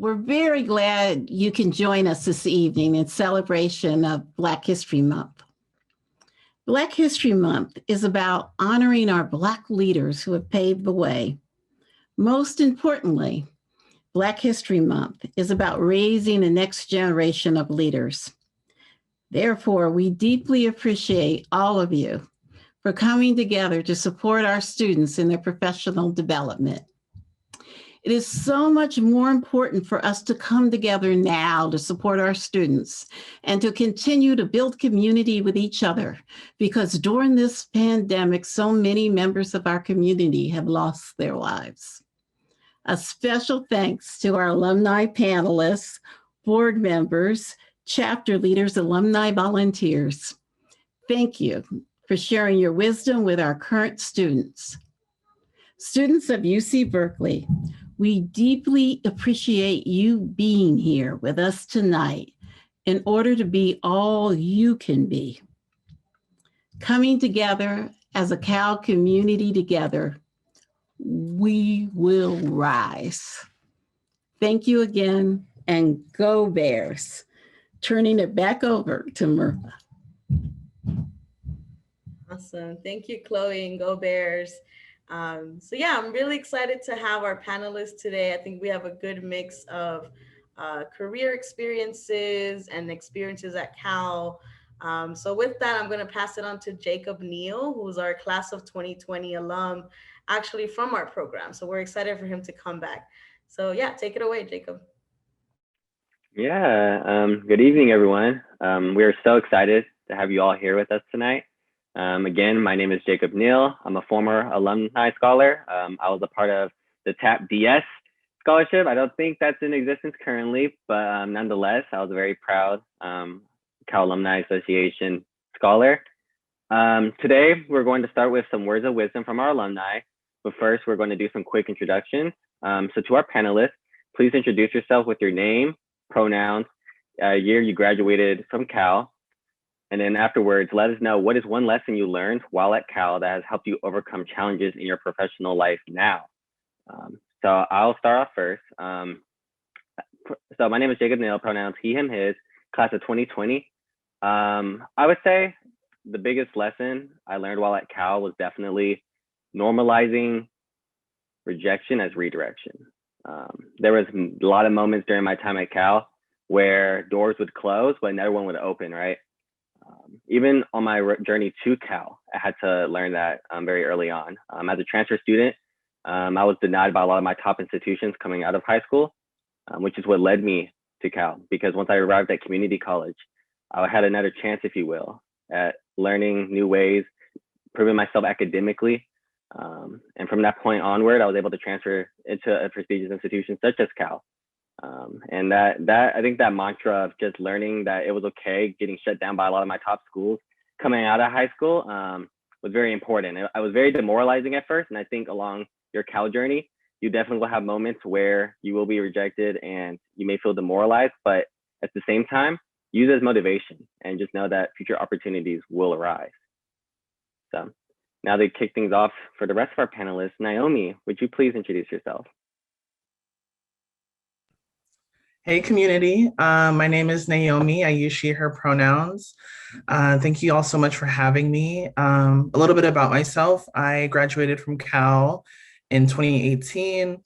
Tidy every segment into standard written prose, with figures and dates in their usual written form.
We're very glad you can join us this evening in celebration of Black History Month. Black History Month is about honoring our Black leaders who have paved the way. Most importantly, Black History Month is about raising the next generation of leaders. Therefore, we deeply appreciate all of you for coming together to support our students in their professional development. It is so much more important for us to come together now to support our students and to continue to build community with each other, because during this pandemic, so many members of our community have lost their lives. A special thanks to our alumni panelists, board members, chapter leaders, alumni volunteers. Thank you for sharing your wisdom with our current students. Students of UC Berkeley, we deeply appreciate you being here with us tonight in order to be all you can be. Coming together as a Cal community together, we will rise. Thank you again, and go Bears. Turning it back over to Myrna. Awesome. Thank you, Chloe, and go Bears. So yeah, I'm really excited to have our panelists today. I think we have a good mix of career experiences and experiences at Cal. So with that, I'm going to pass it on to Jacob Neal, who's our class of 2020 alum, actually from our program. So we're excited for him to come back. So yeah, take it away, Jacob. Yeah, good evening, everyone. We are so excited to have you all here with us tonight. Again, my name is Jacob Neal. I'm a former alumni scholar. I was a part of the TAP DS scholarship. I don't think that's in existence currently, but nonetheless, I was a very proud Cal Alumni Association scholar. Today, we're going to start with some words of wisdom from our alumni, but first, we're going to do some quick introductions. So to our panelists, please introduce yourself with your name, pronouns, year you graduated from Cal, and then afterwards, let us know what is one lesson you learned while at Cal that has helped you overcome challenges in your professional life now. So I'll start off first. So my name is Jacob Neal, pronouns he, him, his, class of 2020. I would say the biggest lesson I learned while at Cal was definitely normalizing rejection as redirection. There was a lot of moments during my time at Cal where doors would close, but another one would open, right? Even on my journey to Cal, I had to learn that very early on. As a transfer student, I was denied by a lot of my top institutions coming out of high school, which is what led me to Cal. Because once I arrived at community college, I had another chance, if you will, at learning new ways, proving myself academically. And from that point onward, I was able to transfer into a prestigious institution such as Cal. And that I think that mantra of just learning that it was okay getting shut down by a lot of my top schools coming out of high school was very important. I was very demoralizing at first, and I think along your Cal journey, you definitely will have moments where you will be rejected and you may feel demoralized, but at the same time, use it as motivation and just know that future opportunities will arise. So now to kick things off for the rest of our panelists, Naomi, would you please introduce yourself? Hey community, my name is Naomi. I use she, her pronouns. Thank you all so much for having me. A little bit about myself. I graduated from Cal in 2018.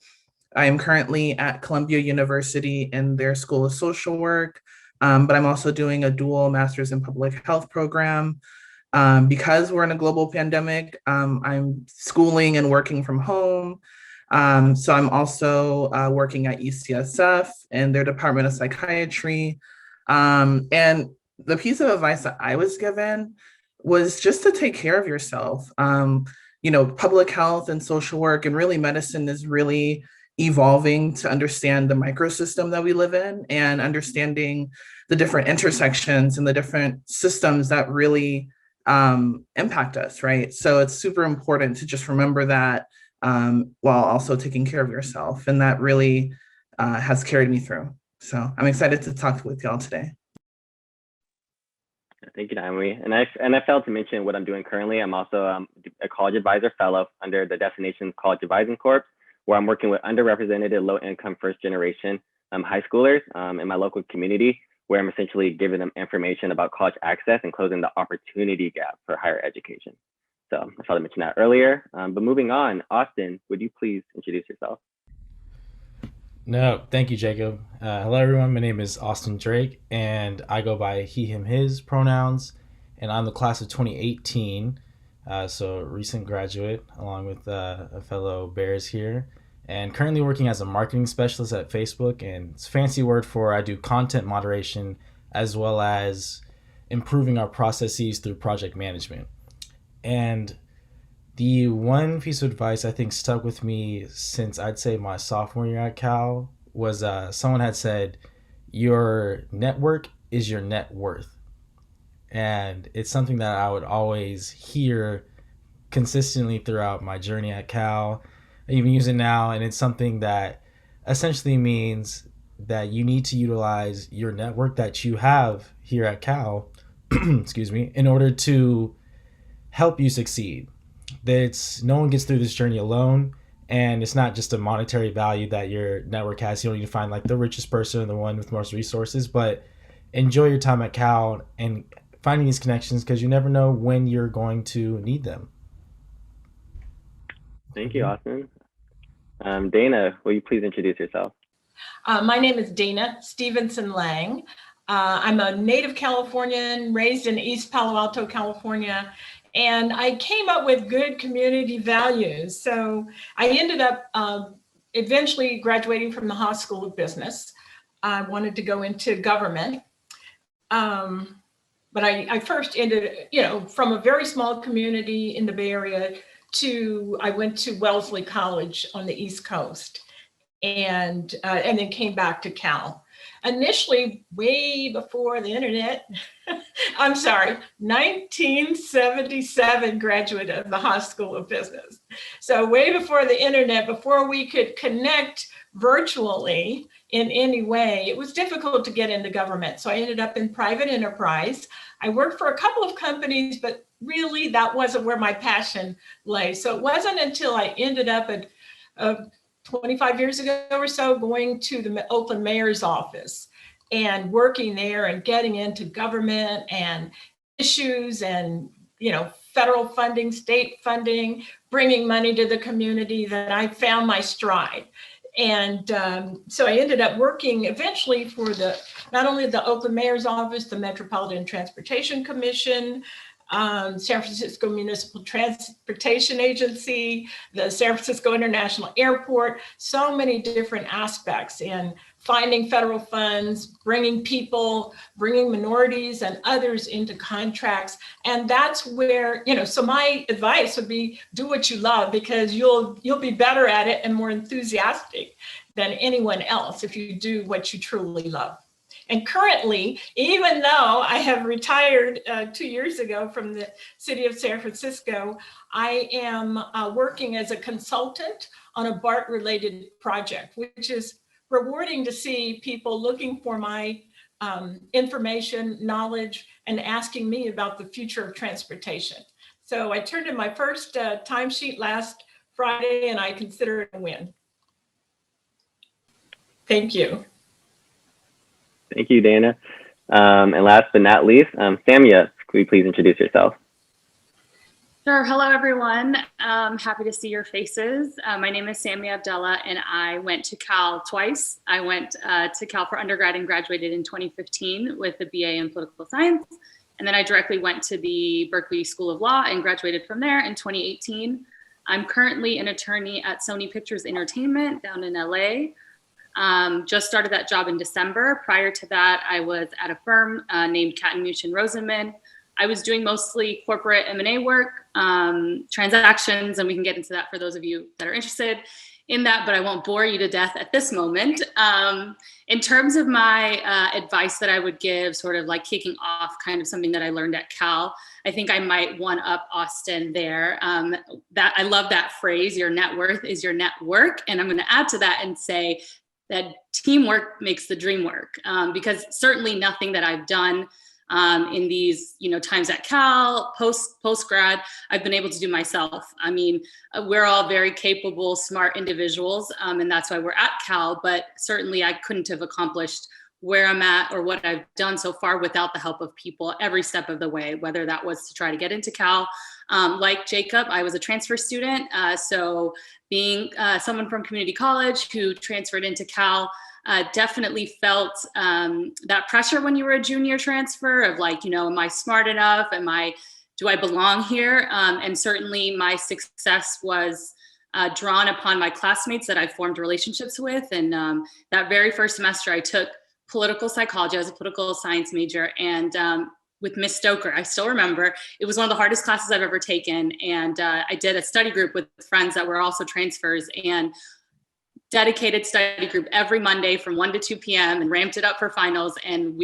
I am currently at Columbia University in their School of Social Work, but I'm also doing a dual Master's in Public Health program. Because we're in a global pandemic, I'm schooling and working from home. So I'm also working at UCSF in their Department of Psychiatry. And the piece of advice that I was given was just to take care of yourself. You know, public health and social work and really medicine is really evolving to understand the microsystem that we live in and understanding the different intersections and the different systems that really impact us, right? So it's super important to just remember that while also taking care of yourself. And that really has carried me through. So I'm excited to talk with y'all today. Thank you, Naomi. And I failed to mention what I'm doing currently. I'm also a college advisor fellow under the Destinations College Advising Corps, where I'm working with underrepresented and low-income first-generation high schoolers in my local community, where I'm essentially giving them information about college access and closing the opportunity gap for higher education. So I thought I mentioned that earlier. But moving on, Austin, would you please introduce yourself? No, thank you, Jacob. Hello, everyone. My name is Austin Drake, and I go by he, him, his pronouns. And I'm the class of 2018, so a recent graduate, along with a fellow Bears here, and currently working as a marketing specialist at Facebook. And it's a fancy word for I do content moderation as well as improving our processes through project management. And the one piece of advice I think stuck with me since I'd say my sophomore year at Cal was someone had said, your network is your net worth. And it's something that I would always hear consistently throughout my journey at Cal. I even use it now, and it's something that essentially means that you need to utilize your network that you have here at Cal, excuse me, in order to help you succeed. That no one gets through this journey alone, and it's not just a monetary value that your network has. You don't need to find like the richest person or the one with most resources, but enjoy your time at Cal and finding these connections, because you never know when you're going to need them. Thank you, Austin. Dana, will you please introduce yourself? My name is Dana Stevenson Lang. I'm a native Californian, raised in East Palo Alto, California, and I came up with good community values. So I ended up eventually graduating from the Haas School of Business. I wanted to go into government. But I first ended, from a very small community in the Bay Area I went to Wellesley College on the East Coast, and then came back to Cal. Initially, way before the internet, I'm sorry, 1977 graduate of the Haas School of Business. So way before the internet, before we could connect virtually in any way, it was difficult to get into government. So I ended up in private enterprise. I worked for a couple of companies, but really that wasn't where my passion lay. So it wasn't until I ended up at 25 years ago or so, going to the Oakland mayor's office and working there and getting into government and issues and, federal funding, state funding, bringing money to the community, that I found my stride. And so I ended up working eventually for not only the Oakland mayor's office, the Metropolitan Transportation Commission, San Francisco Municipal Transportation Agency, the San Francisco International Airport, so many different aspects in finding federal funds, bringing people, bringing minorities and others into contracts. And that's where, so my advice would be do what you love, because you'll be better at it and more enthusiastic than anyone else if you do what you truly love. And currently, even though I have retired 2 years ago from the city of San Francisco, I am working as a consultant on a BART-related project, which is rewarding to see people looking for my information, knowledge, and asking me about the future of transportation. So I turned in my first timesheet last Friday, and I consider it a win. Thank you. Thank you, Dana. And last but not least, Samia, could you please introduce yourself? Sure. Hello, everyone. Happy to see your faces. My name is Samia Abdallah, and I went to Cal twice. I went to Cal for undergrad and graduated in 2015 with a BA in political science. And then I directly went to the Berkeley School of Law and graduated from there in 2018. I'm currently an attorney at Sony Pictures Entertainment down in LA. Just started that job in December. Prior to that, I was at a firm named Kattenmuch and Rosenman. I was doing mostly corporate M&A work, transactions, and we can get into that for those of you that are interested in that, but I won't bore you to death at this moment. In terms of my advice that I would give, sort of like kicking off kind of something that I learned at Cal, I think I might one up Austin there. That I love that phrase, your net worth is your network. And I'm going to add to that and say that teamwork makes the dream work, because certainly nothing that I've done in these, times at Cal, post grad, I've been able to do myself. I mean, we're all very capable, smart individuals, and that's why we're at Cal, but certainly I couldn't have accomplished where I'm at or what I've done so far without the help of people every step of the way, whether that was to try to get into Cal. Like Jacob, I was a transfer student. So being someone from community college who transferred into Cal, definitely felt that pressure when you were a junior transfer of like, am I smart enough? Do I belong here? And certainly my success was drawn upon my classmates that I formed relationships with. And that very first semester I took political psychology. I was a political science major, and with Miss Stoker, I still remember, it was one of the hardest classes I've ever taken. And I did a study group with friends that were also transfers, and dedicated study group every Monday from 1 to 2 p.m. and ramped it up for finals. And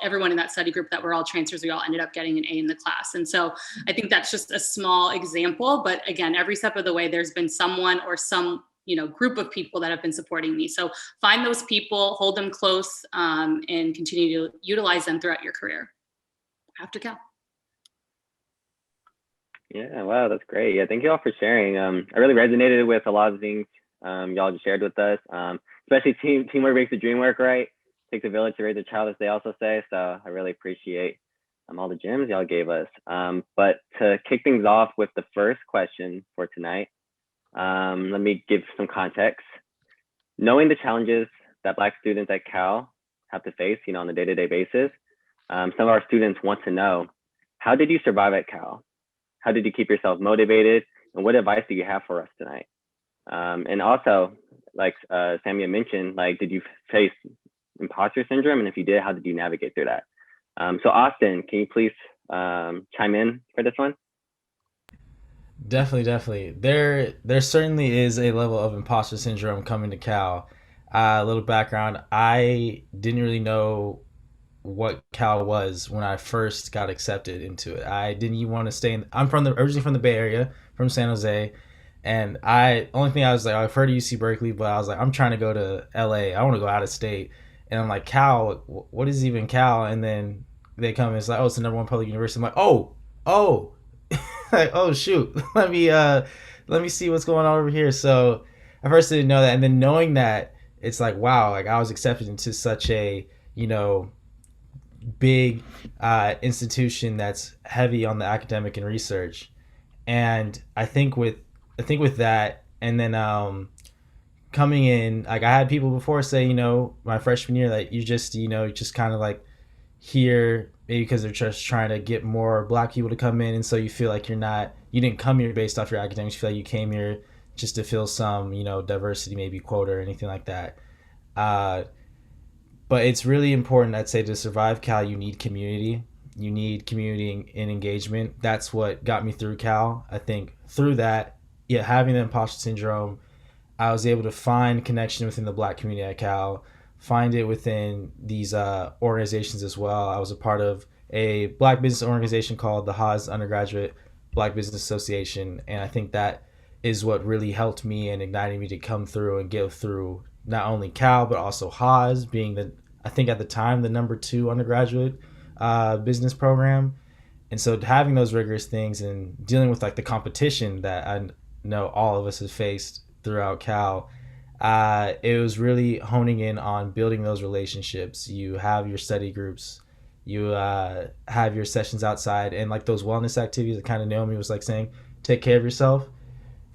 everyone in that study group that were all transfers, we all ended up getting an A in the class. And so I think that's just a small example, but again, every step of the way, there's been someone or some group of people that have been supporting me. So find those people, hold them close, and continue to utilize them throughout your career after Cal. Yeah, wow, that's great. Yeah, thank you all for sharing. I really resonated with a lot of the things y'all just shared with us, especially teamwork makes the dream work, right? Takes a village to raise a child, as they also say. So I really appreciate all the gems y'all gave us. But to kick things off with the first question for tonight, let me give some context. Knowing the challenges that Black students at Cal have to face, on a day-to-day basis, some of our students want to know, how did you survive at Cal? How did you keep yourself motivated? And what advice do you have for us tonight? And also, like Samia mentioned, did you face imposter syndrome? And if you did, how did you navigate through that? So Austin, can you please chime in for this one? Definitely. There certainly is a level of imposter syndrome coming to Cal. A little background, I didn't really know what Cal was when I first got accepted into it. I didn't even want to stay I'm originally from the Bay Area, from San Jose. And only thing I was like, I've heard of UC Berkeley, but I was like, I'm trying to go to LA. I want to go out of state. And I'm like, Cal, what is even Cal? And then they come and it's like, oh, it's the #1 public university. I'm like, oh, like, oh shoot, let me see what's going on over here. So I first didn't know that, and then knowing that, it's like, wow, like I was accepted into such a big institution that's heavy on the academic and research. And I think with that, and then coming in, like I had people before say, my freshman year, that you just just kind of like here maybe because they're just trying to get more Black people to come in, and so you feel like you didn't come here based off your academics. You feel like you came here just to fill some diversity maybe quota or anything like that. But it's really important, I'd say, to survive Cal, you need community. You need community and engagement. That's what got me through Cal. I think through that, having the imposter syndrome, I was able to find connection within the Black community at Cal, find it within these organizations as well. I was a part of a Black business organization called the Haas Undergraduate Black Business Association, and I think that is what really helped me and ignited me to come through and get through not only Cal but also Haas, being I think at the time the #2 undergraduate business program. And so having those rigorous things and dealing with like the competition that I know all of us have faced throughout Cal, it was really honing in on building those relationships. You have your study groups, you have your sessions outside, and like those wellness activities that kind of Naomi was like saying, take care of yourself.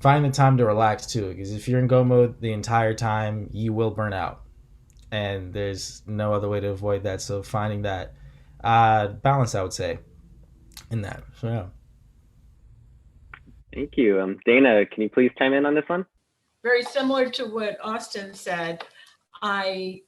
Find the time to relax too, because if you're in go mode the entire time, you will burn out, and there's no other way to avoid that. So finding that balance, I would say, in that. So yeah. Thank you. Dana, can you please chime in on this one? Very similar to what Austin said. I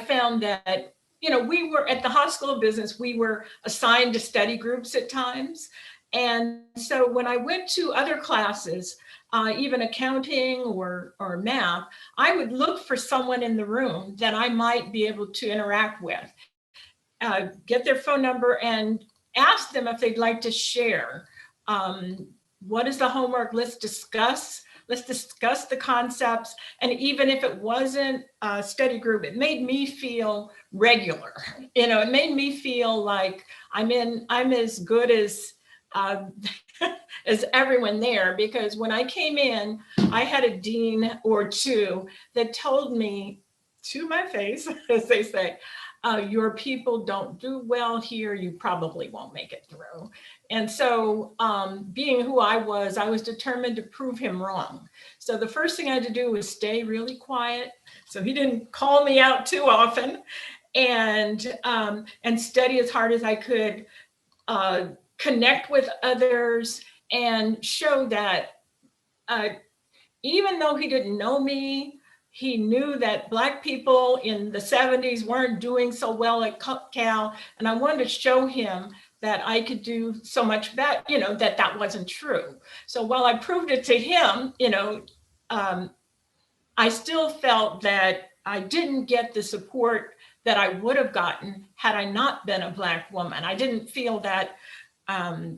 found that, we were at the Haas School of Business, we were assigned to study groups at times. And so when I went to other classes, even accounting or math, I would look for someone in the room that I might be able to interact with, get their phone number and ask them if they'd like to share. What is the homework? Let's discuss let's discuss the concepts. And even if it wasn't a study group, it made me feel regular. You know, it made me feel like I'm as good as as everyone there, because when I came in, I had a dean or two that told me to my face, as they say, your people don't do well here, you probably won't make it through. And so being who I was determined to prove him wrong. So the first thing I had to do was stay really quiet, so he didn't call me out too often, and study as hard as I could, connect with others, and show that even though he didn't know me, he knew that Black people in the 70s weren't doing so well at Cal, and I wanted to show him that I could do so much better, you know, that wasn't true. So while I proved it to him, you know, I still felt that I didn't get the support that I would have gotten had I not been a Black woman. I didn't feel that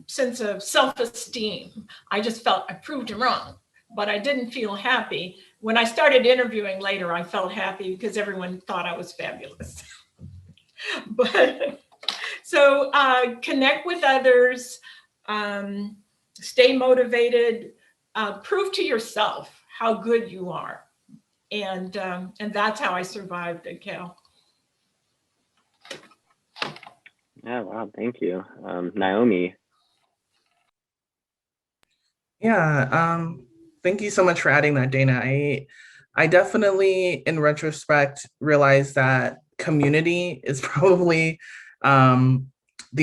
sense of self-esteem. I just felt I proved him wrong, but I didn't feel happy. When I started interviewing later, I felt happy because everyone thought I was fabulous. But so connect with others, stay motivated, prove to yourself how good you are. And that's how I survived at Cal. Yeah, wow, thank you. Naomi. Yeah, thank you so much for adding that, Dana. I definitely, in retrospect, realized that community is probably the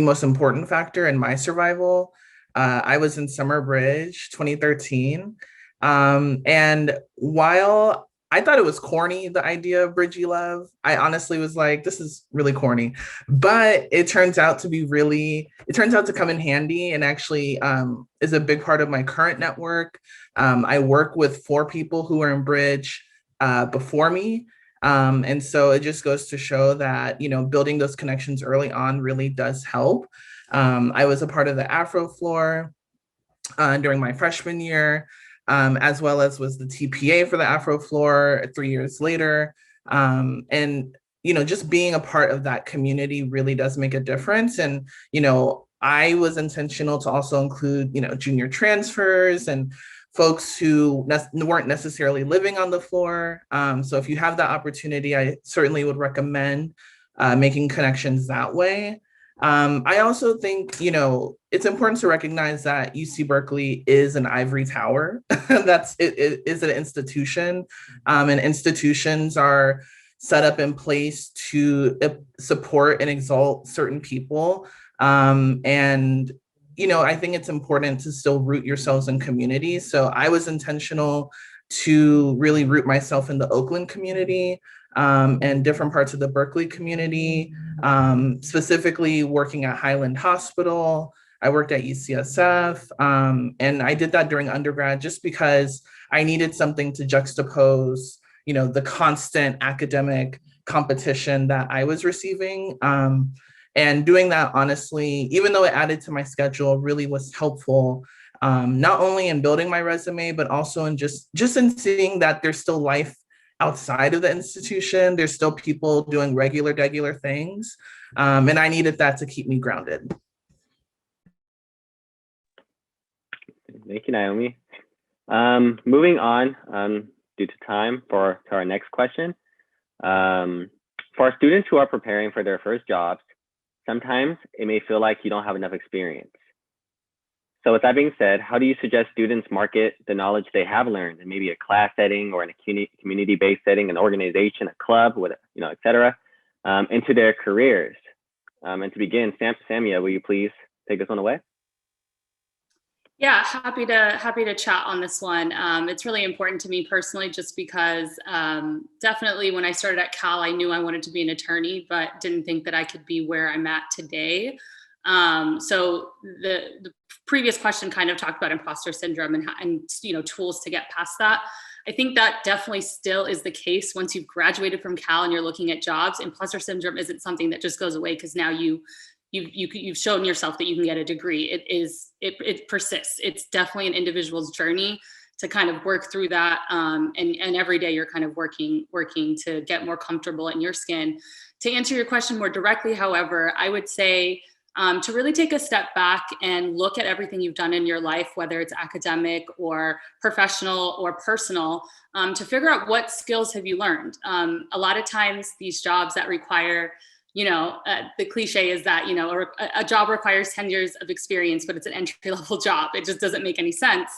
most important factor in my survival. I was in Summer Bridge 2013. And while I thought it was corny, the idea of Bridgie Love, I honestly was like, this is really corny, but it turns out to come in handy, and actually is a big part of my current network. I work with 4 people who are in Bridge before me. And so it just goes to show that, you know, building those connections early on really does help. I was a part of the Afro floor during my freshman year, as well as was the TPA for the Afro floor 3 years later. And, you know, just being a part of that community really does make a difference. And, you know, I was intentional to also include, you know, junior transfers and folks who weren't necessarily living on the floor. So if you have that opportunity, I certainly would recommend making connections that way. I also think, you know, it's important to recognize that UC Berkeley is an ivory tower. It is an institution, and institutions are set up in place to support and exalt certain people. And, you know, I think it's important to still root yourselves in communities. So I was intentional to really root myself in the Oakland community, and different parts of the Berkeley community, specifically working at Highland Hospital. I worked at UCSF, and I did that during undergrad just because I needed something to juxtapose, you know, the constant academic competition that I was receiving. And doing that, honestly, even though it added to my schedule, really was helpful, not only in building my resume, but also in just in seeing that there's still life outside of the institution. There's still people doing regular things. And I needed that to keep me grounded. Thank you, Naomi. Moving on, due to time, to our next question. For our students who are preparing for their first jobs, sometimes it may feel like you don't have enough experience. So with that being said, how do you suggest students market the knowledge they have learned in maybe a class setting or in a community-based setting, an organization, a club, you know, et cetera, into their careers? And to begin, Samia, will you please take this one away? Yeah, happy to chat on this one. It's really important to me personally, just because definitely when I started at Cal, I knew I wanted to be an attorney, but didn't think that I could be where I'm at today. So the previous question kind of talked about imposter syndrome and you know, tools to get past that. I think that definitely still is the case once you've graduated from Cal and you're looking at jobs. Imposter syndrome isn't something that just goes away because now you've shown yourself that you can get a degree. It persists. It's definitely an individual's journey. to kind of work through that. And every day you're kind of working to get more comfortable in your skin. To answer your question more directly, however, I would say to really take a step back and look at everything you've done in your life, whether it's academic or professional or personal, to figure out what skills have you learned. A lot of times these jobs that require, the cliche is that, a job requires 10 years of experience, but it's an entry-level job. It just doesn't make any sense.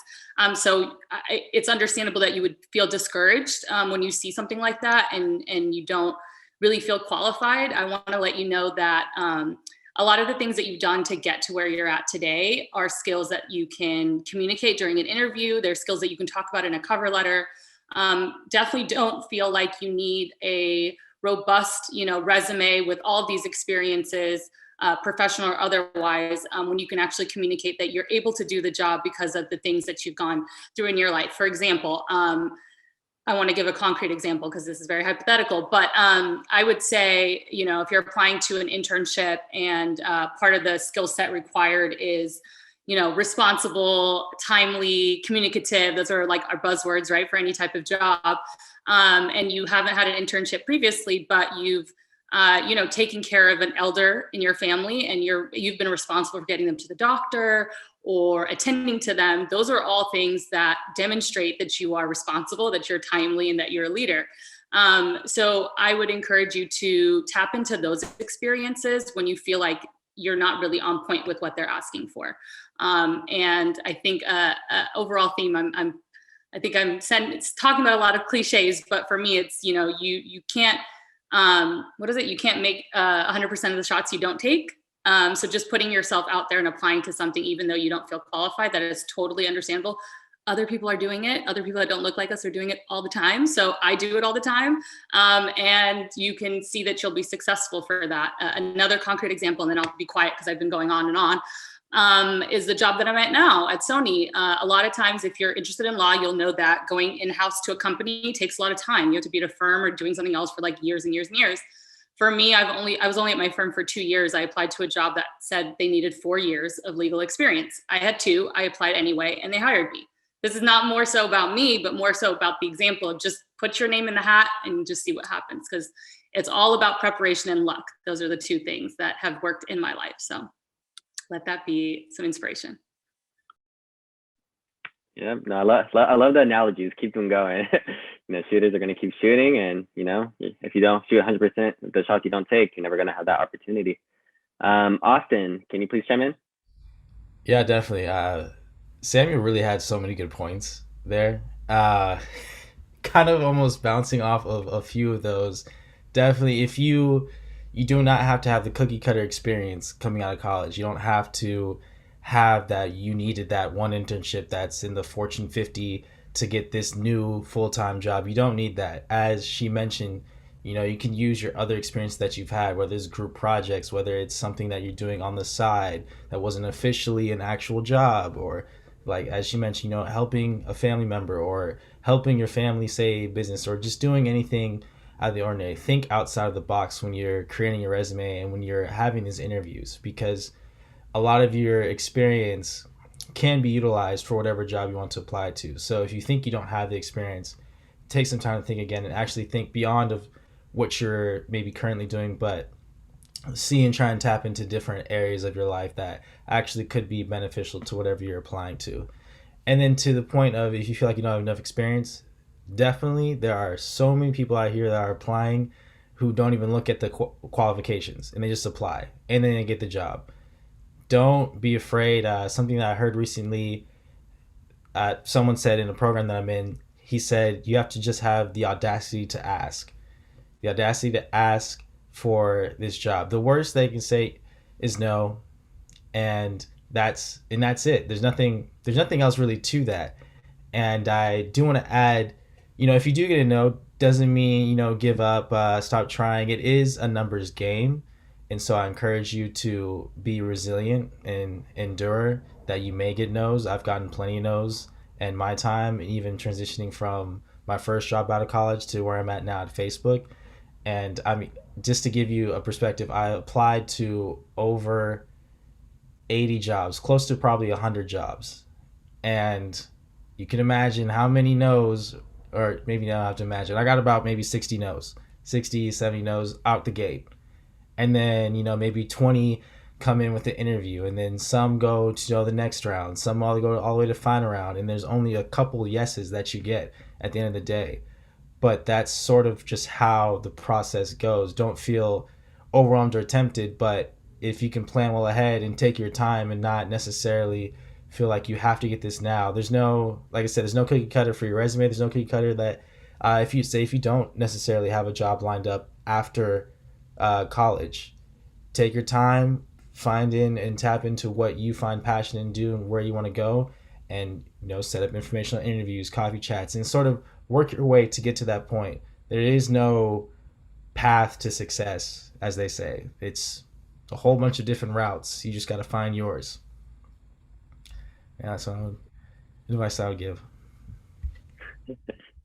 So it's understandable that you would feel discouraged when you see something like that and you don't really feel qualified. I want to let you know that a lot of the things that you've done to get to where you're at today are skills that you can communicate during an interview. They're skills that you can talk about in a cover letter. Definitely don't feel like you need a robust, resume with all these experiences, professional or otherwise, when you can actually communicate that you're able to do the job because of the things that you've gone through in your life. For example, I want to give a concrete example because this is very hypothetical, but I would say, if you're applying to an internship and part of the skill set required is, responsible, timely, communicative, those are like our buzzwords, right, for any type of job. And you haven't had an internship previously, but you've, taken care of an elder in your family and you've been responsible for getting them to the doctor or attending to them. Those are all things that demonstrate that you are responsible, that you're timely, and that you're a leader. So I would encourage you to tap into those experiences when you feel like you're not really on point with what they're asking for. And I think overall theme, I think I'm talking about a lot of cliches, but for me, it's, you can't, you can't make 100% of the shots you don't take. So just putting yourself out there and applying to something, even though you don't feel qualified, that is totally understandable. Other people are doing it. Other people that don't look like us are doing it all the time. So I do it all the time. And you can see that you'll be successful for that. Another concrete example, and then I'll be quiet because I've been going on and on, is the job that I'm at now at Sony. A lot of times, if you're interested in law, you'll know that going in-house to a company takes a lot of time. You have to be at a firm or doing something else for like years and years and years. For me, I was only at my firm for 2 years. I applied to a job that said they needed 4 years of legal experience. I had 2. I applied anyway, and they hired me. This is not more so about me, but more so about the example of just put your name in the hat and just see what happens, because it's all about preparation and luck. Those are the 2 things that have worked in my life. So let that be some inspiration. Yeah, no, I love the analogies. Keep them going. Shooters are going to keep shooting, and if you don't shoot 100% of the shots you don't take, you're never going to have that opportunity. Austin, can you please chime in? Yeah, definitely. Samuel really had so many good points there. Kind of almost bouncing off of a few of those. Definitely, if you do not have to have the cookie cutter experience coming out of college. You don't have to have that. You needed that one internship that's in the Fortune 50 to get this new full-time job. You don't need that. As she mentioned, you can use your other experience that you've had, whether it's group projects, whether it's something that you're doing on the side that wasn't officially an actual job, or like, as she mentioned, helping a family member or helping your family say business, or just doing anything out of the ordinary. Think outside of the box when you're creating your resume and when you're having these interviews, because a lot of your experience can be utilized for whatever job you want to apply to. So if you think you don't have the experience, take some time to think again and actually think beyond of what you're maybe currently doing, but see and try and tap into different areas of your life that actually could be beneficial to whatever you're applying to. And then to the point of, if you feel like you don't have enough experience, definitely there are so many people out here that are applying who don't even look at the qualifications, and they just apply and then they get the job. Don't be afraid. Something that I heard recently, someone said in a program that I'm in, he said you have to just have the audacity to ask. The audacity to ask for this job. The worst they can say is no, and that's it. There's nothing else really to that. And I do want to add, if you do get a no, doesn't mean give up, stop trying. It is a numbers game, and so I encourage you to be resilient and endure that you may get no's. I've gotten plenty of no's in my time, even transitioning from my first job out of college to where I'm at now at Facebook. And I mean, just to give you a perspective, I applied to over 80 jobs, close to probably 100 jobs. And you can imagine how many no's, or maybe not have to imagine. I got about maybe 60 no's, 60, 70 no's out the gate. And then, maybe 20 come in with the interview, and then some go to the next round, some all go all the way to final round, and there's only a couple yeses that you get at the end of the day. But that's sort of just how the process goes. Don't feel overwhelmed or tempted, but if you can plan well ahead and take your time and not necessarily feel like you have to get this now, there's no, like I said, there's no cookie cutter for your resume. There's no cookie cutter that if you don't necessarily have a job lined up after college, take your time, find in and tap into what you find passionate in doing and where you want to go, and set up informational interviews, coffee chats, and sort of work your way to get to that point. There is no path to success, as they say. It's a whole bunch of different routes. You just got to find yours. Yeah, that's advice I would give.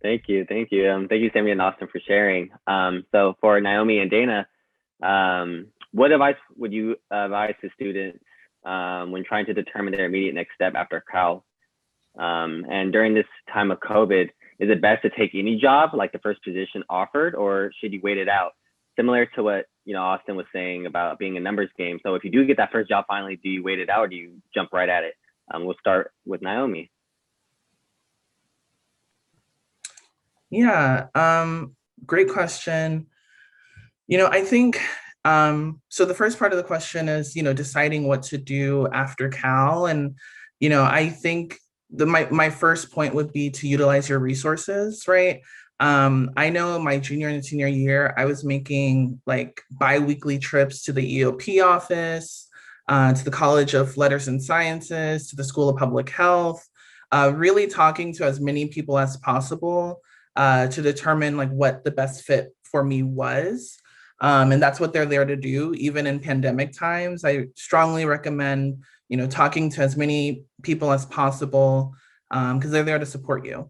Thank you. Thank you, Sammy and Austin, for sharing. So for Naomi and Dana, what advice would you advise to students when trying to determine their immediate next step after Cal? And during this time of COVID, is it best to take any job, like the first position offered, or should you wait it out? Similar to what Austin was saying about being a numbers game. So if you do get that first job finally, do you wait it out or do you jump right at it? We'll start with Naomi. Yeah, great question. I think, so the first part of the question is, deciding what to do after Cal. And, I think my first point would be to utilize your resources, right? I know my junior and senior year, I was making like bi-weekly trips to the EOP office, to the College of Letters and Sciences, to the School of Public Health, really talking to as many people as possible to determine like what the best fit for me was. And that's what they're there to do, even in pandemic times. I strongly recommend, talking to as many people as possible because they're there to support you.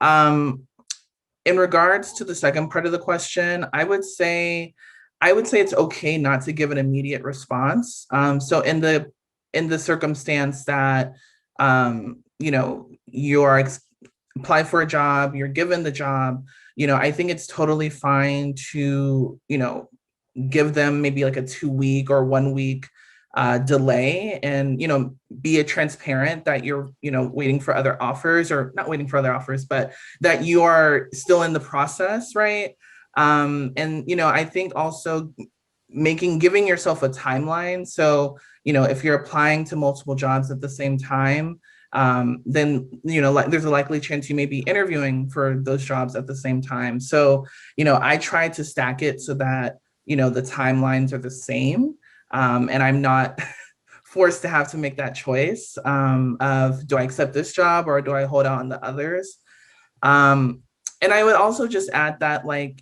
In regards to the second part of the question, I would say it's okay not to give an immediate response. So in the circumstance that you are apply for a job, you're given the job, I think it's totally fine to give them maybe like a 2-week or 1-week delay, and be transparent that you're waiting for other offers, or not waiting for other offers, but that you are still in the process, right? And I think also giving yourself a timeline. So if you're applying to multiple jobs at the same time, then there's a likely chance you may be interviewing for those jobs at the same time. So I try to stack it so that the timelines are the same, and I'm not forced to have to make that choice of, do I accept this job or do I hold out on the others? And I would also just add that, like,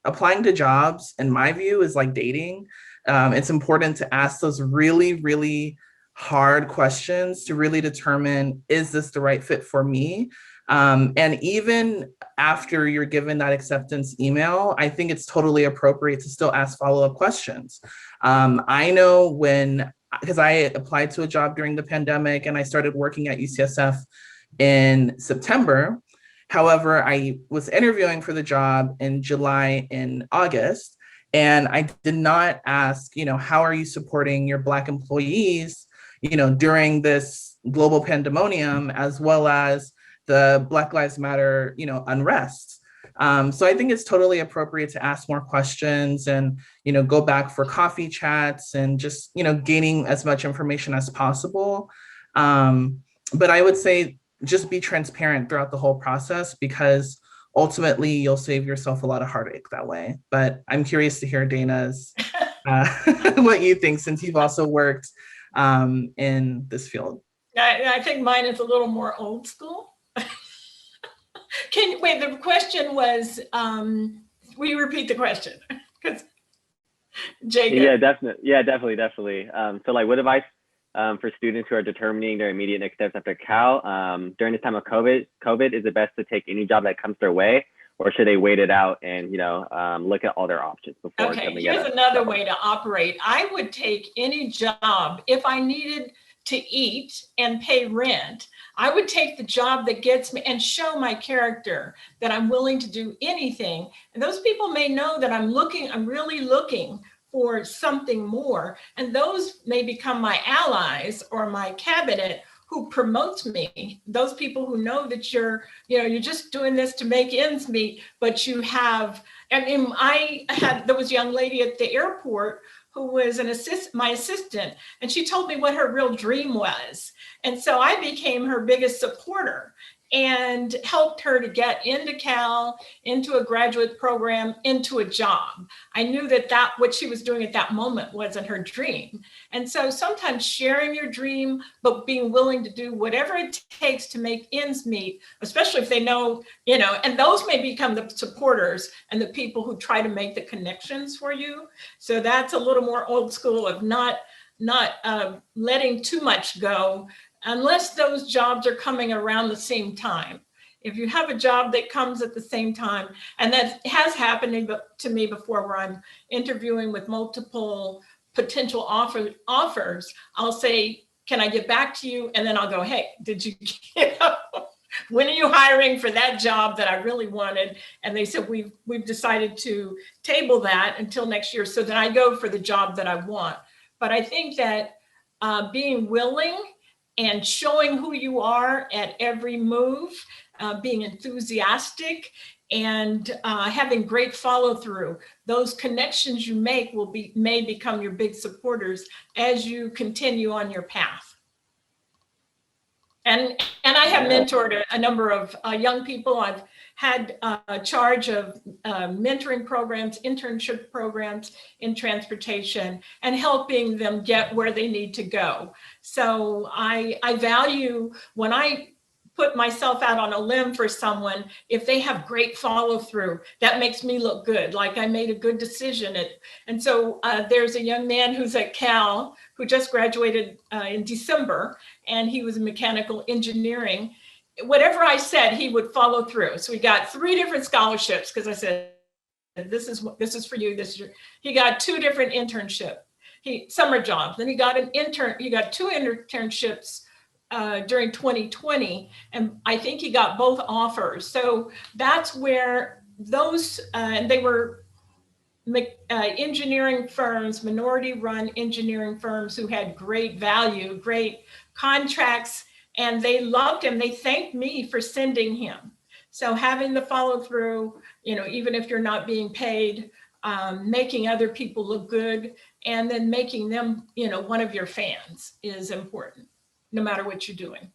applying to jobs, in my view, is like dating. It's important to ask those really, really hard questions to really determine, is this the right fit for me? And even after you're given that acceptance email, I think it's totally appropriate to still ask follow-up questions. I know because I applied to a job during the pandemic and I started working at UCSF in September. However, I was interviewing for the job in July and August, and I did not ask, how are you supporting your Black employees, during this global pandemonium, as well as the Black Lives Matter, unrest. So I think it's totally appropriate to ask more questions and, go back for coffee chats and just, gaining as much information as possible. But I would say just be transparent throughout the whole process, because ultimately you'll save yourself a lot of heartache that way. But I'm curious to hear Dana's, what you think, since you've also worked in this field. I think mine is a little more old school. Wait, the question was, will you repeat the question? Because Jacob. Yeah, definitely. So like, what advice for students who are determining their immediate next steps after Cal during this time of COVID? Is it best to take any job that comes their way, or should they wait it out and look at all their options before? Okay, here's another way to operate. I would take any job if I needed to eat and pay rent, I would take the job that gets me and show my character that I'm willing to do anything. And those people may know that I'm really looking for something more. And those may become my allies or my cabinet who promotes me. Those people who know that you're just doing this to make ends meet, but you have, there was a young lady at the airport who was my assistant, and she told me what her real dream was. And so I became her biggest supporter and helped her to get into Cal, into a graduate program, into a job. I knew that what she was doing at that moment wasn't her dream. And so sometimes sharing your dream, but being willing to do whatever it takes to make ends meet, especially if they know, and those may become the supporters and the people who try to make the connections for you. So that's a little more old school of not letting too much go, unless those jobs are coming around the same time. If you have a job that comes at the same time, and that has happened to me before, where I'm interviewing with multiple potential offers, I'll say, can I get back to you? And then I'll go, hey, when are you hiring for that job that I really wanted? And they said, we've decided to table that until next year, so that I go for the job that I want. But I think that being willing and showing who you are at every move, being enthusiastic, and having great follow through, those connections you make may become your big supporters as you continue on your path. And I have mentored a number of young people. I've had charge of mentoring programs, internship programs in transportation, and helping them get where they need to go. So I value, when I put myself out on a limb for someone, if they have great follow through, that makes me look good, like I made a good decision. And so there's a young man who's at Cal who just graduated in December, and he was in mechanical engineering. Whatever I said, he would follow through. So we got 3 different scholarships, because I said, this is for you. He got 2 different summer jobs. Then he got 2 internships during 2020, and I think he got both offers. So that's where those, and they were engineering firms, minority-run engineering firms who had great value, great contracts, and they loved him. They thanked me for sending him. So having the follow through, even if you're not being paid, making other people look good, and then making them, one of your fans is important, no matter what you're doing.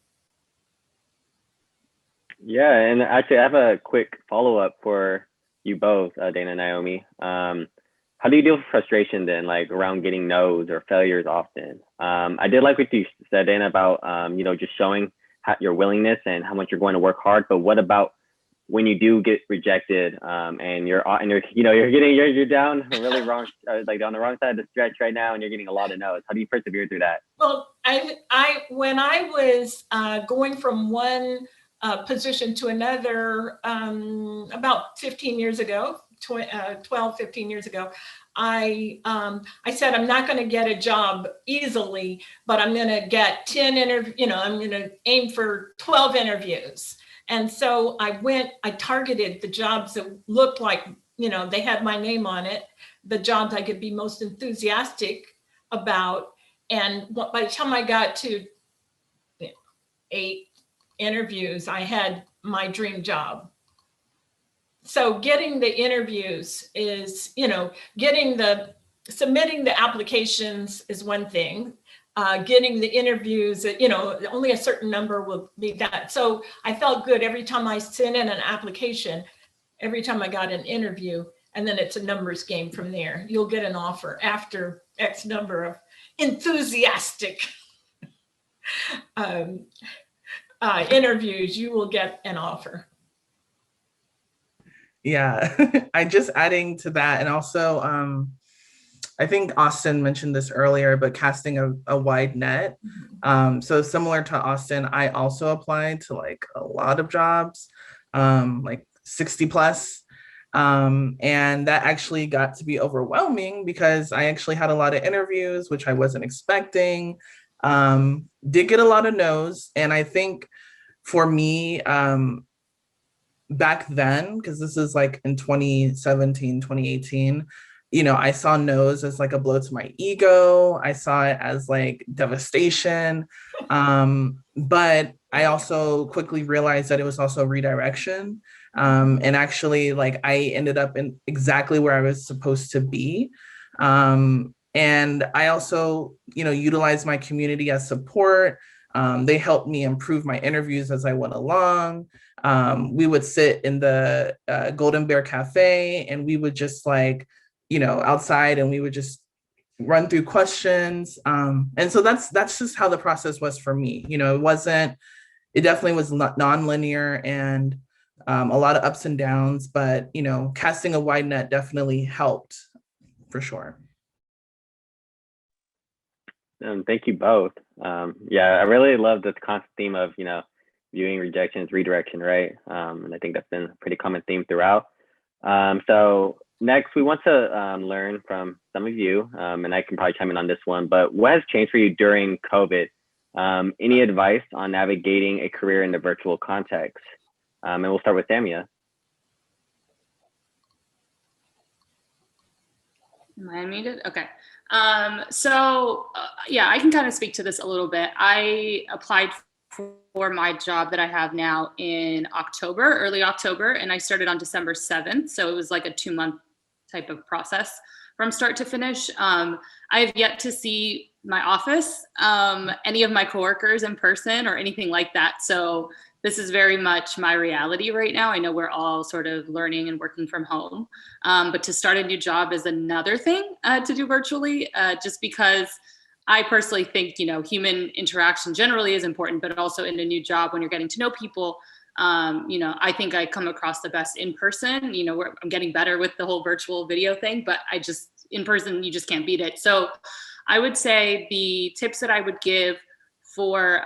Yeah, and actually I have a quick follow-up for you both, Dana and Naomi. How do you deal with frustration then, like around getting no's or failures often? I did like what you said, Dana, about just showing your willingness and how much you're going to work hard. But what about when you do get rejected and you're down really wrong, like on the wrong side of the stretch right now, and you're getting a lot of no's? How do you persevere through that? Well, when I was going from one position to another about 15 years ago, 12, 15 years ago, I said, I'm not going to get a job easily, but I'm going to get 10 interviews, I'm going to aim for 12 interviews. And so I targeted the jobs that looked like, they had my name on it, the jobs I could be most enthusiastic about. And by the time I got to 8 interviews, I had my dream job. So getting the interviews is, submitting the applications is one thing. Getting the interviews, only a certain number will be that. So I felt good every time I sent in an application, every time I got an interview, and then it's a numbers game from there. You'll get an offer after X number of enthusiastic interviews, you will get an offer. Yeah, I just adding to that, and also I think Austin mentioned this earlier, but casting a wide net. So similar to Austin, I also applied to like a lot of jobs, like 60 plus. And that actually got to be overwhelming because I actually had a lot of interviews, which I wasn't expecting. Did get a lot of no's. And I think for me, back then, because this is like in 2017, 2018, I saw no's as like a blow to my ego. I saw it as like devastation. But I also quickly realized that it was also redirection. And actually, like, I ended up in exactly where I was supposed to be. And I also, utilized my community as support. They helped me improve my interviews as I went along. We would sit in the Golden Bear Cafe, and we would just like, outside, and we would just run through questions. And so that's just how the process was for me. It definitely was non-linear, and a lot of ups and downs, but, casting a wide net definitely helped for sure. Thank you both. Yeah, I really love this constant theme of, viewing rejection as redirection, right? And I think that's been a pretty common theme throughout. So next, we want to learn from some of you, and I can probably chime in on this one, but what has changed for you during COVID? Any advice on navigating a career in the virtual context? And we'll start with Samia. Am I unmuted? Okay. Yeah, I can kind of speak to this a little bit. I applied for my job that I have now in early October, and I started on December 7th. So it was like a 2-month type of process from start to finish. I have yet to see my office, any of my coworkers in person or anything like that. So this is very much my reality right now. I know we're all sort of learning and working from home, but to start a new job is another thing to do virtually, just because I personally think, human interaction generally is important, but also in a new job when you're getting to know people, I think I come across the best in person. I'm getting better with the whole virtual video thing, but in person, you just can't beat it. So I would say the tips that I would give for,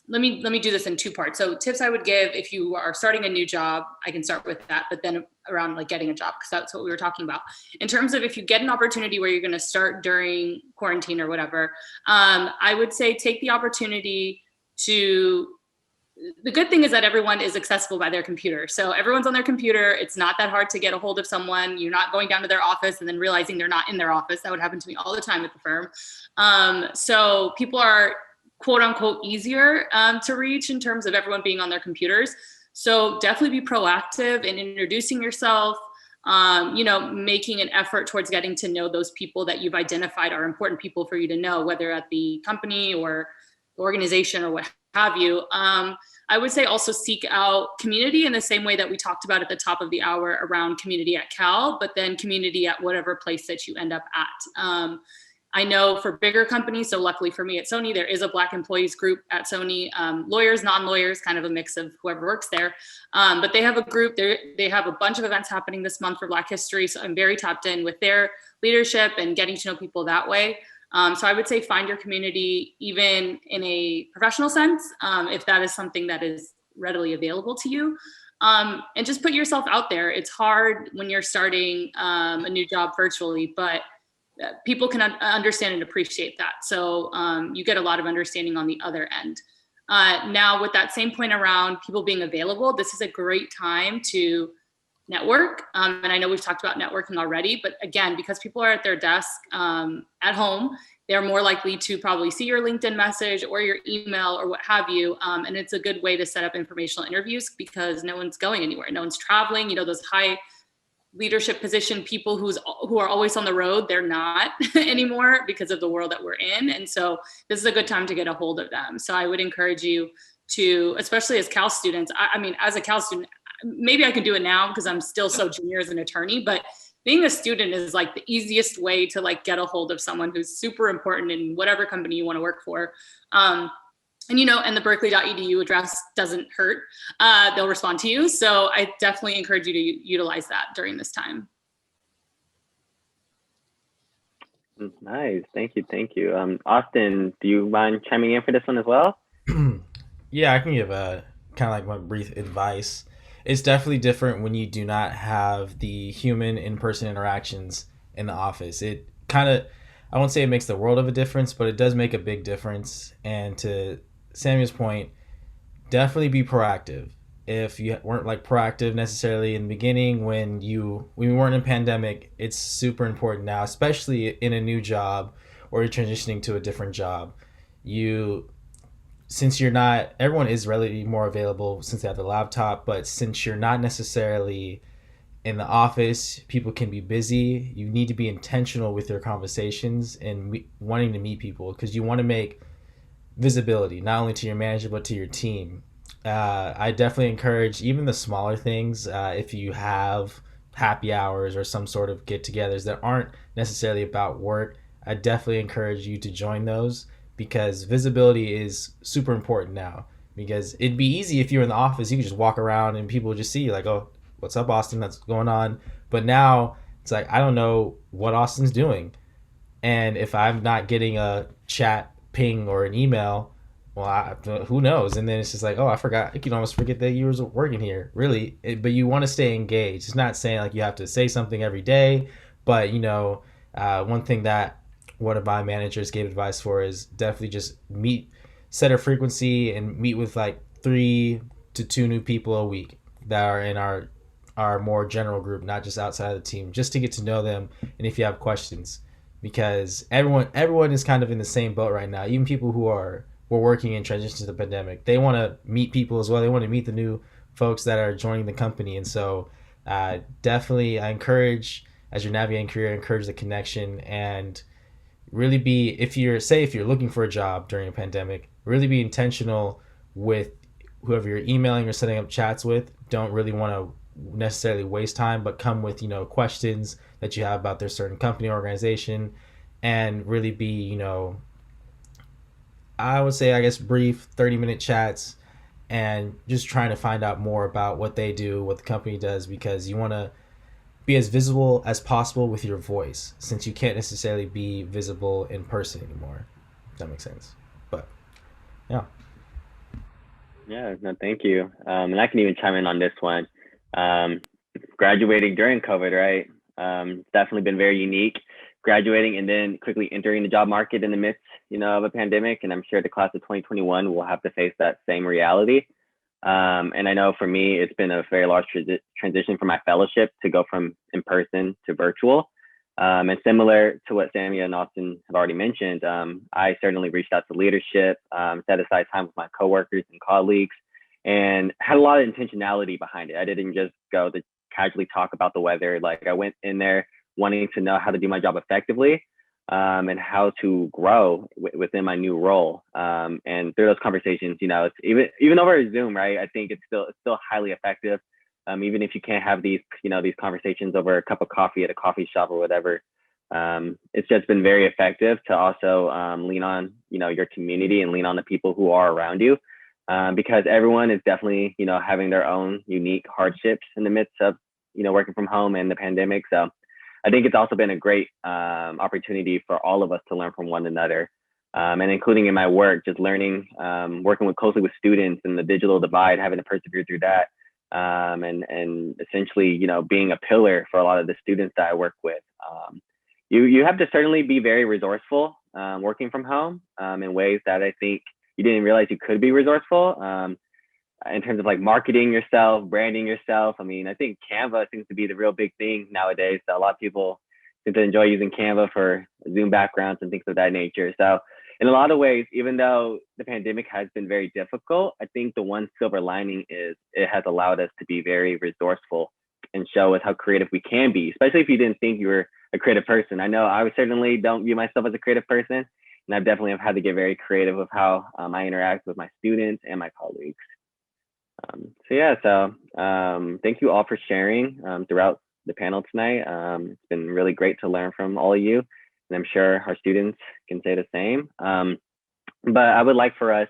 let me do this in 2 parts. So tips I would give if you are starting a new job, I can start with that, but then around like getting a job, because that's what we were talking about. In terms of if you get an opportunity where you're going to start during quarantine or whatever, I would say take the opportunity the good thing is that everyone is accessible by their computer. So everyone's on their computer. It's not that hard to get a hold of someone. You're not going down to their office and then realizing they're not in their office. That would happen to me all the time at the firm. So people are quote unquote easier to reach in terms of everyone being on their computers. So definitely be proactive in introducing yourself, making an effort towards getting to know those people that you've identified are important people for you to know, whether at the company or the organization or what have you. I would say also seek out community in the same way that we talked about at the top of the hour around community at Cal, but then community at whatever place that you end up at. I know for bigger companies, so luckily for me at Sony, there is a Black employees group at Sony, lawyers, non-lawyers, kind of a mix of whoever works there. But they have a group, they have a bunch of events happening this month for Black history. So I'm very tapped in with their leadership and getting to know people that way. So I would say find your community, even in a professional sense, if that is something that is readily available to you. And just put yourself out there. It's hard when you're starting a new job virtually, but people can understand and appreciate that. So you get a lot of understanding on the other end. Now, with that same point around people being available, this is a great time to network. And I know we've talked about networking already, but again, because people are at their desk at home, they're more likely to probably see your LinkedIn message or your email or what have you. And it's a good way to set up informational interviews because no one's going anywhere. No one's traveling, those high leadership position people who are always on the road, they're not anymore because of the world that we're in. And so this is a good time to get a hold of them. So I would encourage you to, especially as Cal students, I mean, as a Cal student, maybe I can do it now because I'm still so junior as an attorney, but being a student is like the easiest way to like get a hold of someone who's super important in whatever company you want to work for. And the berkeley.edu address doesn't hurt. They'll respond to you. So I definitely encourage you to utilize that during this time. Nice. Thank you. Austin, do you mind chiming in for this one as well? Yeah, I can give a kind of like my brief advice. It's definitely different when you do not have the human in-person interactions in the office. It kind of, I won't say it makes the world of a difference, but it does make a big difference. And to Samuel's point, definitely be proactive. If you weren't like proactive necessarily in the beginning when we weren't in pandemic, it's super important now, especially in a new job or you're transitioning to a different job. You Since you're not, everyone is relatively more available since they have the laptop, but since you're not necessarily in the office, people can be busy. You need to be intentional with your conversations and wanting to meet people, because you want to make visibility not only to your manager but to your team. I definitely encourage even the smaller things. If you have happy hours or some sort of get-togethers that aren't necessarily about work, I definitely encourage you to join those, because visibility is super important now. Because it'd be easy if you're in the office, you could just walk around and people would just see you like, oh, what's up, Austin? That's going on. But now it's like, I don't know what Austin's doing. And if I'm not getting a chat ping or an email, well, who knows? And then it's just like, oh, I forgot. You can almost forget that you were working here, really. But you want to stay engaged. It's not saying like you have to say something every day, but one thing that one of my managers gave advice for is definitely just set a frequency and meet with like 3 to 2 new people a week that are in our more general group, not just outside of the team, just to get to know them. And if you have questions, because everyone is kind of in the same boat right now. Even people who were working in transition to the pandemic, they want to meet people as well. They want to meet the new folks that are joining the company. And so definitely I encourage, as you're navigating career, encourage the connection, and really be, if you're looking for a job during a pandemic, really be intentional with whoever you're emailing or setting up chats with. Don't really want to necessarily waste time, but come with questions that you have about their certain company organization, and really be I would say, I guess, brief 30-minute chats, and just trying to find out more about what they do, what the company does, because you want to be as visible as possible with your voice, since you can't necessarily be visible in person anymore, if that makes sense. But yeah. Yeah, no, thank you. And I can even chime in on this one. Graduating during COVID, right? Definitely been very unique. Graduating and then quickly entering the job market in the midst, of a pandemic. And I'm sure the class of 2021 will have to face that same reality. And I know for me, it's been a very large transition from my fellowship to go from in person to virtual. And similar to what Samia and Austin have already mentioned, I certainly reached out to leadership, set aside time with my coworkers and colleagues, and had a lot of intentionality behind it. I didn't just go to casually talk about the weather. Like, I went in there wanting to know how to do my job effectively, and how to grow within my new role. And through those conversations, it's even over Zoom, right? I think it's still highly effective. Even if you can't have these conversations over a cup of coffee at a coffee shop or whatever. It's just been very effective to also lean on, your community, and lean on the people who are around you. Because everyone is definitely, having their own unique hardships in the midst of, working from home and the pandemic. So I think it's also been a great opportunity for all of us to learn from one another. And including in my work, just learning, working closely with students, and the digital divide, having to persevere through that. And essentially, being a pillar for a lot of the students that I work with. You have to certainly be very resourceful working from home in ways that I think you didn't realize you could be resourceful, in terms of like marketing yourself, branding yourself. I mean, I think Canva seems to be the real big thing nowadays. So a lot of people seem to enjoy using Canva for Zoom backgrounds and things of that nature. So in a lot of ways, even though the pandemic has been very difficult, I think the one silver lining is it has allowed us to be very resourceful and show us how creative we can be, especially if you didn't think you were a creative person. I know I certainly don't view myself as a creative person, and I definitely have had to get very creative with how I interact with my students and my colleagues. So thank you all for sharing throughout the panel tonight. It's been really great to learn from all of you, and I'm sure our students can say the same. But I would like for us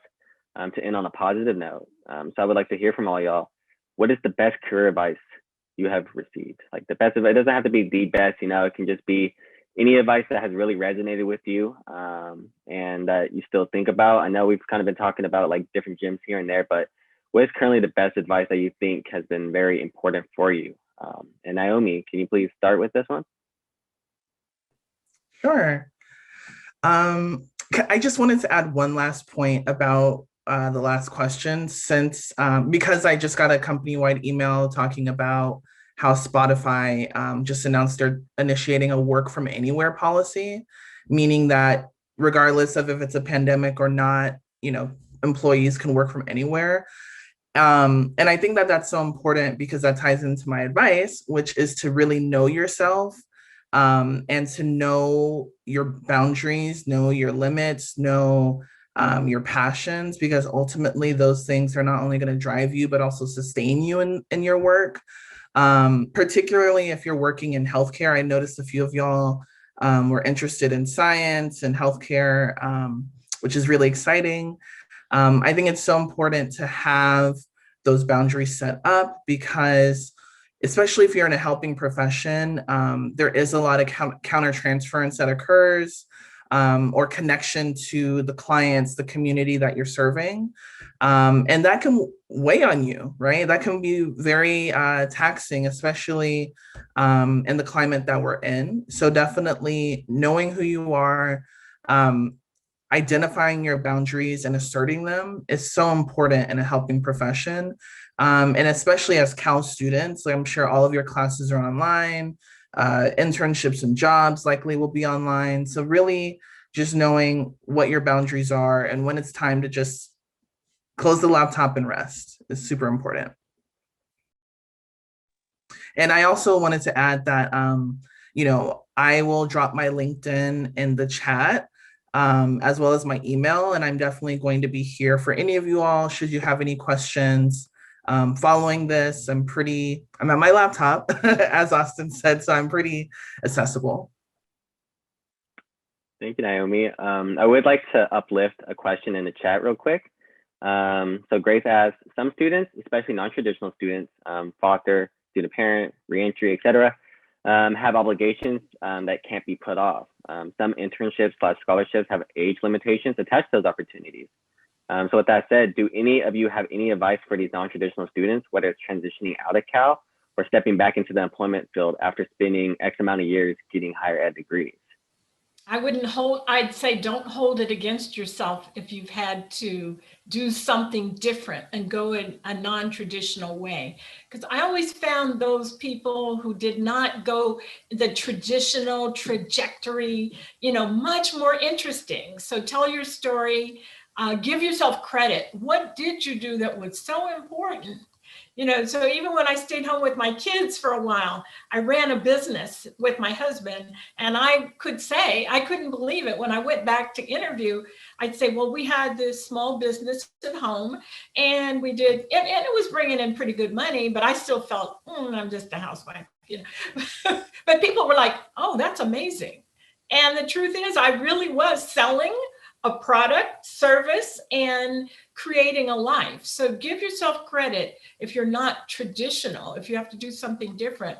to end on a positive note. So I would like to hear from all y'all. What is the best career advice you have received? Like, the best advice, it doesn't have to be the best, it can just be any advice that has really resonated with you, and that you still think about. I know we've kind of been talking about like different gems here and there, but what is currently the best advice that you think has been very important for you? And Naomi, can you please start with this one? Sure. I just wanted to add one last point about the last question, since because I just got a company-wide email talking about how Spotify just announced they're initiating a work from anywhere policy, meaning that regardless of if it's a pandemic or not, employees can work from anywhere. And I think that that's so important because that ties into my advice, which is to really know yourself, and to know your boundaries, know your limits, know your passions, because ultimately those things are not only going to drive you, but also sustain you in your work. Particularly if you're working in healthcare. I noticed a few of y'all were interested in science and healthcare, which is really exciting. I think it's so important to have those boundaries set up because, especially if you're in a helping profession, there is a lot of countertransference that occurs, or connection to the clients, the community that you're serving. And that can weigh on you, right? That can be very taxing, especially in the climate that we're in. So definitely knowing who you are, identifying your boundaries and asserting them is so important in a helping profession. And especially as Cal students, I'm sure all of your classes are online, internships and jobs likely will be online. So really just knowing what your boundaries are and when it's time to just close the laptop and rest is super important. And I also wanted to add that, I will drop my LinkedIn in the chat, as well as my email. And I'm definitely going to be here for any of you all, should you have any questions. Following this, I'm at my laptop, as Austin said, so I'm pretty accessible. Thank you, Naomi. I would like to uplift a question in the chat real quick. So Grace asks, some students, especially non-traditional students, foster, student parent, reentry, etc., have obligations that can't be put off. Some internships/scholarships have age limitations attached to those opportunities. So with that said, do any of you have any advice for these non-traditional students, whether it's transitioning out of Cal or stepping back into the employment field after spending X amount of years getting higher ed degrees? I'd say don't hold it against yourself if you've had to do something different and go in a non-traditional way. Because I always found those people who did not go the traditional trajectory, much more interesting. So tell your story, give yourself credit. What did you do that was so important? So even when I stayed home with my kids for a while, I ran a business with my husband, and I could say, I couldn't believe it. When I went back to interview, I'd say, well, we had this small business at home and we did, and it was bringing in pretty good money, but I still felt, I'm just a housewife, But people were like, oh, that's amazing. And the truth is, I really was selling a product, service, and creating a life. So give yourself credit if you're not traditional, if you have to do something different.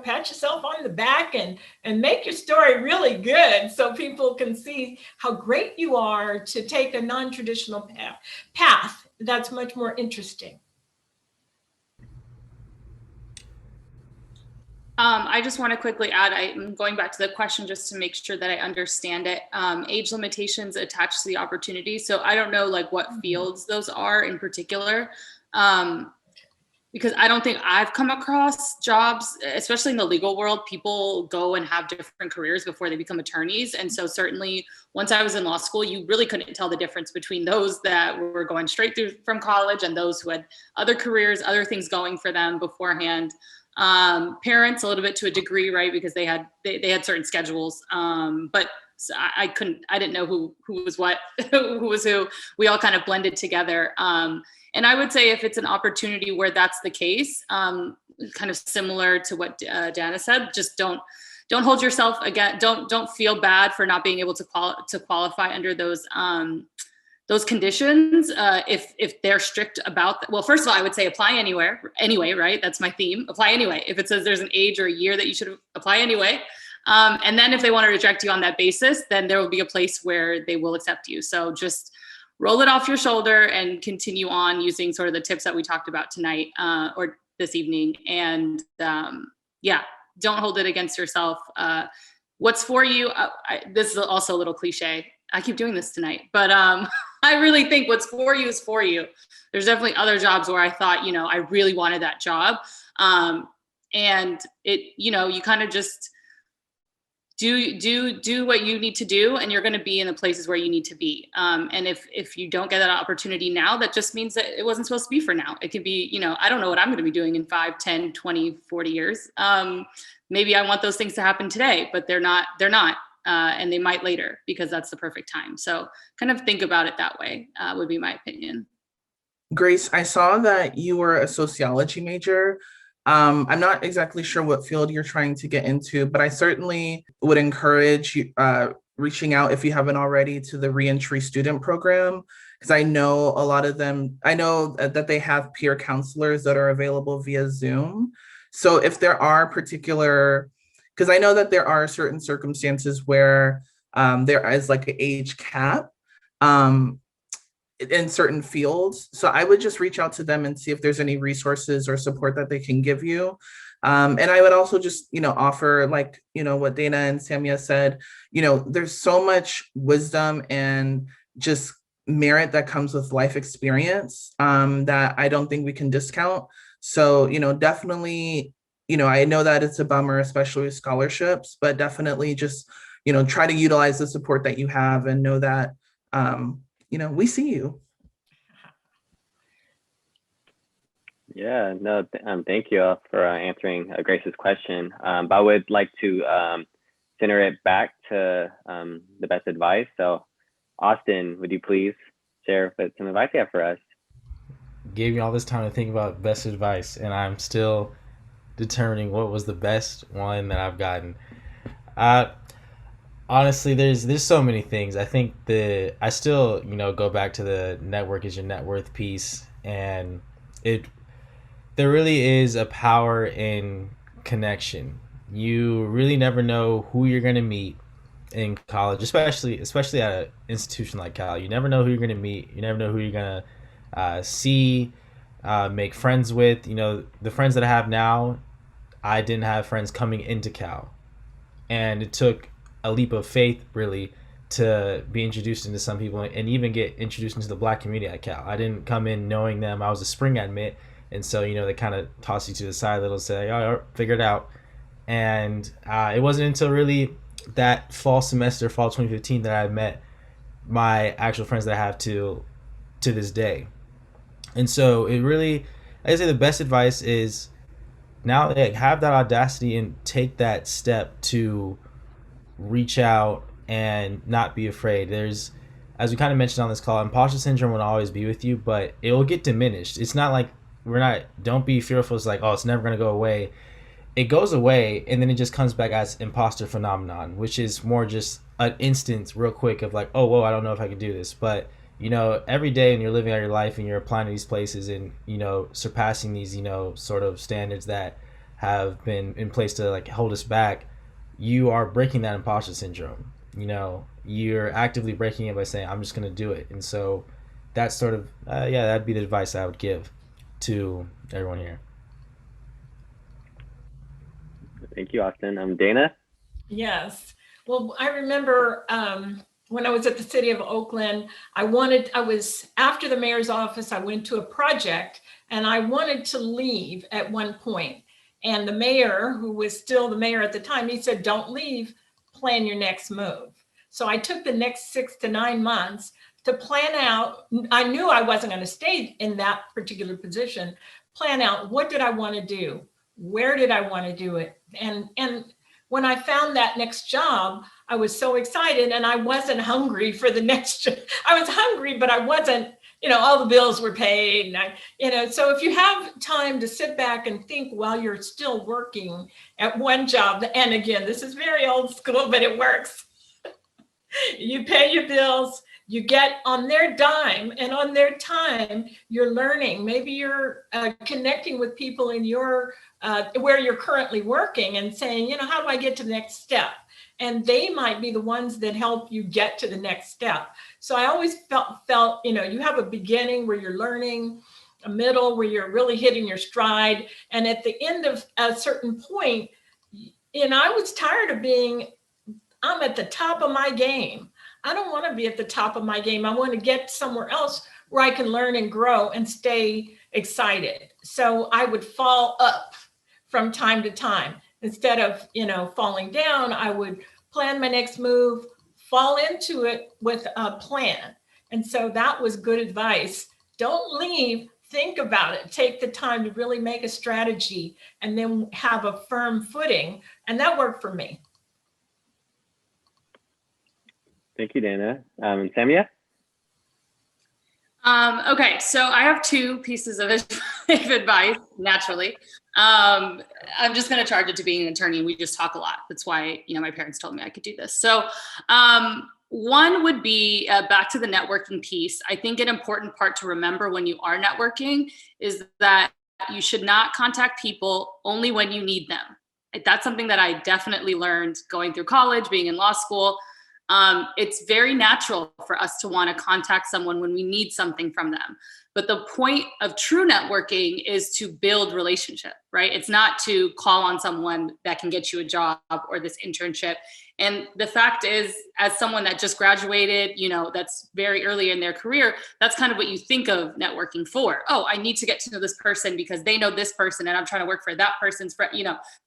Pat yourself on the back and make your story really good so people can see how great you are to take a non-traditional path that's much more interesting. I just want to quickly add, I'm going back to the question just to make sure that I understand it. Age limitations attached to the opportunity. So I don't know what fields those are in particular, because I don't think I've come across jobs, especially in the legal world, people go and have different careers before they become attorneys. And so certainly once I was in law school, you really couldn't tell the difference between those that were going straight through from college and those who had other careers, other things going for them beforehand. Parents a little bit to a degree, right? Because they had certain schedules. But I didn't know who was what, who was who. We all kind of blended together. And I would say if it's an opportunity where that's the case, kind of similar to what Dana said, just don't hold yourself again. Don't feel bad for not being able to qualify under those conditions, if they're strict about that. Well, first of all, I would say apply anyway, right? That's my theme. Apply anyway. If it says there's an age or a year that you should apply anyway. And then if they want to reject you on that basis, then there will be a place where they will accept you. So just roll it off your shoulder and continue on using sort of the tips that we talked about tonight or this evening. And don't hold it against yourself. what's for you, this is also a little cliche. I keep doing this tonight, but I really think what's for you is for you. There's definitely other jobs where I thought, I really wanted that job. And it, you kind of just do what you need to do, and you're going to be in the places where you need to be. And if you don't get that opportunity now, that just means that it wasn't supposed to be for now. It could be, I don't know what I'm going to be doing in 5, 10, 20, 40 years. Maybe I want those things to happen today, but they're not, and they might later, because that's the perfect time. So kind of think about it that way, would be my opinion. Grace, I saw that you were a sociology major. I'm not exactly sure what field you're trying to get into, but I certainly would encourage you reaching out, if you haven't already, to the reentry student program, because I know a lot of them, I know that they have peer counselors that are available via Zoom. So if there are particular, because I know that there are certain circumstances where there is like an age cap in certain fields. So I would just reach out to them and see if there's any resources or support that they can give you. And I would also just, offer, like, what Dana and Samia said, there's so much wisdom and just merit that comes with life experience that I don't think we can discount. So, definitely, I know that it's a bummer, especially with scholarships, but definitely just, try to utilize the support that you have and know that, we see you. Yeah, no, thank you for answering Grace's question. But I would like to center it back to the best advice. So Austin, would you please share some advice you have for us? Gave me all this time to think about best advice, and I'm still determining what was the best one that I've gotten. Honestly, there's so many things. I think I still, go back to the network is your net worth piece, and there really is a power in connection. You really never know who you're going to meet in college, especially at an institution like Cal. You never know who you're going to meet. You never know who you're going to see, make friends with. The friends that I have now, I didn't have friends coming into Cal, and it took a leap of faith, really, to be introduced into some people and even get introduced into the Black community at Cal. I didn't come in knowing them. I was a spring admit, and so they kind of toss you to the side a little, say, "Oh, figure it out." And it wasn't until really that fall 2015, that I met my actual friends that I have to this day. And so it really, I say the best advice is now, have that audacity and take that step to reach out and not be afraid. There's, as we kind of mentioned on this call, imposter syndrome will always be with you, but it will get diminished. It's not like don't be fearful. It's like, oh, it's never going to go away. It goes away, and then it just comes back as imposter phenomenon, which is more just an instance real quick of like, oh, whoa, I don't know if I can do this. But, every day when you're living out your life and you're applying to these places and, surpassing these, sort of standards that have been in place to like hold us back, you are breaking that imposter syndrome. You're actively breaking it by saying, I'm just going to do it. And so that's sort of, that'd be the advice I would give to everyone here. Thank you, Austin. Dana? Yes. Well, I remember when I was at the city of Oakland, after the mayor's office, I went to a project and I wanted to leave at one point. And the mayor, who was still the mayor at the time, he said, don't leave, plan your next move. So I took the next 6 to 9 months to plan out. I knew I wasn't going to stay in that particular position. Plan out, what did I want to do? Where did I want to do it? And when I found that next job, I was so excited, and I wasn't hungry for the next job. I was hungry, but I wasn't, all the bills were paid. And so if you have time to sit back and think while you're still working at one job, and again, this is very old school, but it works. You pay your bills, you get on their dime and on their time, you're learning. Maybe you're connecting with people in your where you're currently working and saying, how do I get to the next step? And they might be the ones that help you get to the next step. So I always felt, you have a beginning where you're learning, a middle where you're really hitting your stride. And at the end of a certain point, I was tired of being I'm at the top of my game. I don't want to be at the top of my game. I want to get somewhere else where I can learn and grow and stay excited. So I would fall up from time to time. Instead of, falling down, I would plan my next move, fall into it with a plan. And so that was good advice. Don't leave, think about it, take the time to really make a strategy and then have a firm footing. And that worked for me. Thank you, Dana. Samia? Okay, so I have two pieces of advice, naturally. I'm just going to charge it to being an attorney. We just talk a lot. That's why, my parents told me I could do this. So one would be back to the networking piece. I think an important part to remember when you are networking is that you should not contact people only when you need them. That's something that I definitely learned going through college, being in law school. It's very natural for us to want to contact someone when we need something from them. But the point of true networking is to build relationship, right? It's not to call on someone that can get you a job or this internship. And the fact is, as someone that just graduated, that's very early in their career, that's kind of what you think of networking for. Oh, I need to get to know this person because they know this person and I'm trying to work for that person's friend.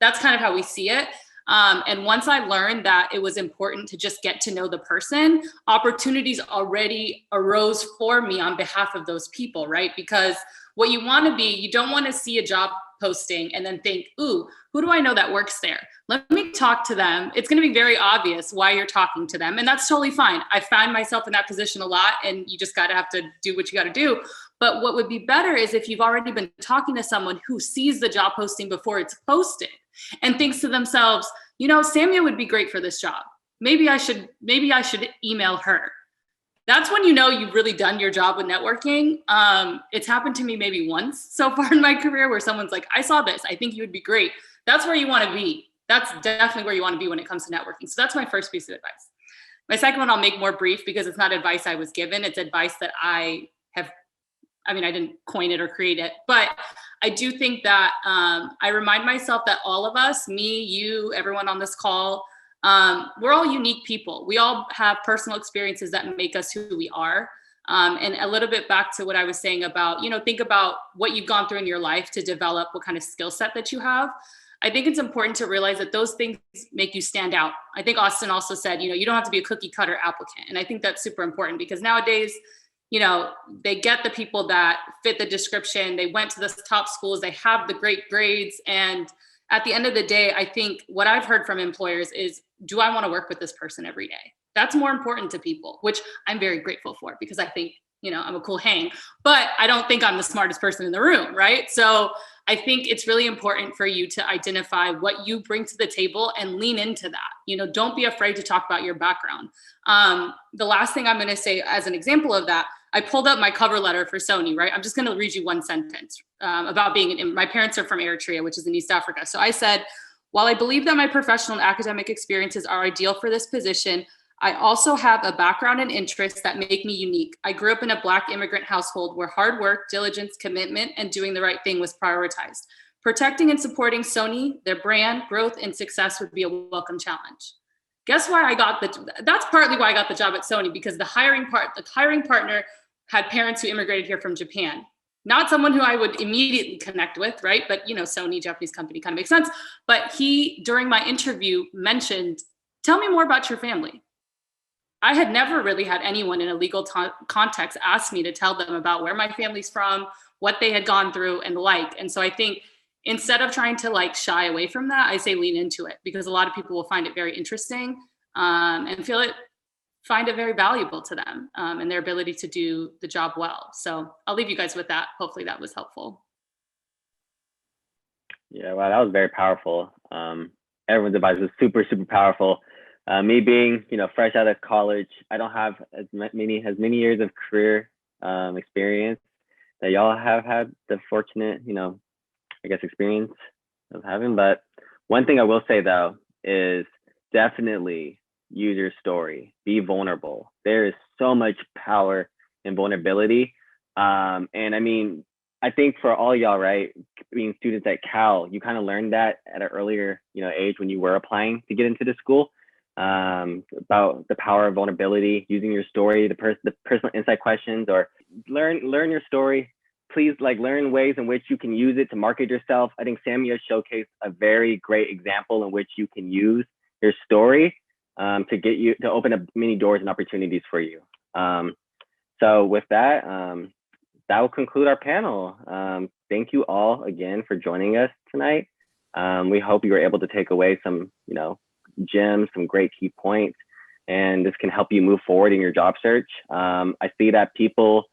That's kind of how we see it. And once I learned that it was important to just get to know the person, opportunities already arose for me on behalf of those people, right? Because what you want to be, you don't want to see a job posting and then think, ooh, who do I know that works there? Let me talk to them. It's going to be very obvious why you're talking to them. And that's totally fine. I found myself in that position a lot, and you just got to have to do what you got to do. But what would be better is if you've already been talking to someone who sees the job posting before it's posted and thinks to themselves, Samia would be great for this job. Maybe I should email her. That's when you've really done your job with networking. It's happened to me maybe once so far in my career where someone's like, I saw this, I think you would be great. That's where you want to be. That's definitely where you want to be when it comes to networking. So that's my first piece of advice. My second one I'll make more brief because it's not advice I was given. It's advice that I didn't coin it or create it, but I do think that I remind myself that all of us, me, you, everyone on this call, we're all unique people. We all have personal experiences that make us who we are. And a little bit back to what I was saying about, think about what you've gone through in your life to develop what kind of skill set that you have. I think it's important to realize that those things make you stand out. I think Austin also said, you don't have to be a cookie cutter applicant. And I think that's super important because nowadays, they get the people that fit the description. They went to the top schools, they have the great grades. And at the end of the day, I think what I've heard from employers is, do I want to work with this person every day? That's more important to people, which I'm very grateful for because I think, I'm a cool hang, but I don't think I'm the smartest person in the room, right? So I think it's really important for you to identify what you bring to the table and lean into that. Don't be afraid to talk about your background. The last thing I'm going to say as an example of that, I pulled up my cover letter for Sony, right? I'm just going to read you one sentence about my parents are from Eritrea, which is in East Africa. So I said, while I believe that my professional and academic experiences are ideal for this position, I also have a background and interests that make me unique. I grew up in a Black immigrant household where hard work, diligence, commitment, and doing the right thing was prioritized. Protecting and supporting Sony, their brand, growth, and success would be a welcome challenge. Guess why that's partly why I got the job at Sony, because the hiring partner had parents who immigrated here from Japan. Not someone who I would immediately connect with, right? But Sony, Japanese company, kind of makes sense. But he, during my interview, mentioned, tell me more about your family. I had never really had anyone in a legal context ask me to tell them about where my family's from, what they had gone through and the like. And so I think instead of trying to shy away from that, I say lean into it because a lot of people will find it very interesting and find it very valuable to them and their ability to do the job well. So I'll leave you guys with that. Hopefully that was helpful. Yeah, wow, that was very powerful. Everyone's advice was super, super powerful. Me being, fresh out of college, I don't have as many years of career experience that y'all have had the fortunate, experience of having. But one thing I will say though is definitely use your story, be vulnerable. There is so much power in vulnerability. And I think for all y'all, right, being students at Cal, you kind of learned that at an earlier, age when you were applying to get into the school. about the power of vulnerability, using your story, the personal insight questions, or learn your story. Please learn ways in which you can use it to market yourself. I think Samia showcased a very great example in which you can use your story to open up many doors and opportunities for you. So with that, that will conclude our panel. Thank you all again for joining us tonight. We hope you were able to take away some, gems, some great key points, and this can help you move forward in your job search. I see that people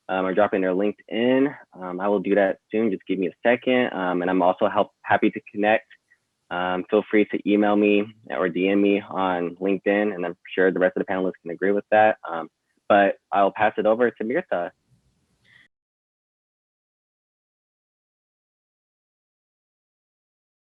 are dropping their LinkedIn. I will do that soon. Just give me a second. And I'm also happy to connect. Feel free to email me or DM me on LinkedIn, and I'm sure the rest of the panelists can agree with that. But I'll pass it over to Mirta.